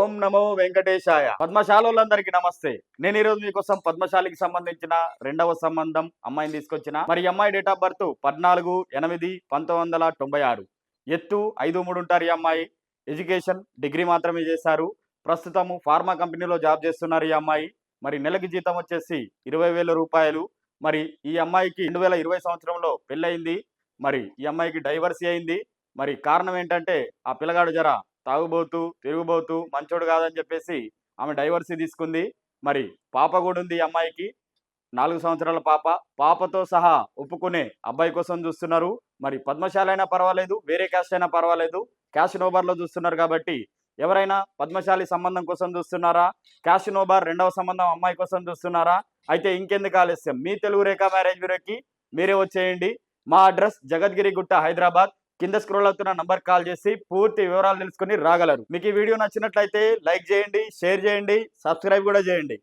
ఓం నమో వెంకటేశాయ. పద్మశాలోళ్ళందరికీ నమస్తే. నేను ఈరోజు మీకోసం పద్మశాలికి సంబంధించిన రెండవ సంబంధం అమ్మాయిని తీసుకొచ్చిన. మరి ఈ అమ్మాయి డేట్ ఆఫ్ బర్త్ 14/8/1996. ఎత్తు 5'3" ఉంటారు ఈ అమ్మాయి. ఎడ్యుకేషన్ డిగ్రీ మాత్రమే చేశారు. ప్రస్తుతము ఫార్మా కంపెనీలో జాబ్ చేస్తున్నారు ఈ అమ్మాయి. మరి నెలకి జీతం వచ్చేసి 20,000 రూపాయలు. మరి ఈ అమ్మాయికి 2020 సంవత్సరంలో పెళ్ళయింది. మరి ఈ అమ్మాయికి డైవర్సీ అయింది. మరి కారణం ఏంటంటే ఆ పిల్లగాడు జర తాగుబోతూ తిరుగుబోతూ మంచోడు కాదని చెప్పేసి ఆమె డైవర్సీ తీసుకుంది. మరి పాప కూడా ఉంది ఈ అమ్మాయికి, 4 సంవత్సరాల పాప. పాపతో సహా ఒప్పుకునే అబ్బాయి కోసం చూస్తున్నారు. మరి పద్మశాలి అయినా పర్వాలేదు, వేరే క్యాస్ట్ అయినా పర్వాలేదు, క్యాష్ నోబార్లో చూస్తున్నారు కాబట్టి ఎవరైనా పద్మశాలి సంబంధం కోసం చూస్తున్నారా, క్యాష్ నోబార్ రెండవ సంబంధం అమ్మాయి కోసం చూస్తున్నారా, అయితే ఇంకెందుకు ఆలస్యం, మీ తెలుగు రేఖ మ్యారేజ్ బ్యూరోకి మీరే వచ్చేయండి. మా అడ్రస్ జగద్గిరి గుట్ట, హైదరాబాద్. కింద స్క్రోల్ అవుతున్న నంబర్ కాల్ చేసి పూర్తి వివరాలు తెలుసుకుని రాగలరు. మీకు ఈ వీడియో నచ్చినట్లయితే లైక్ చేయండి, షేర్ చేయండి, సబ్స్క్రైబ్ కూడా చేయండి.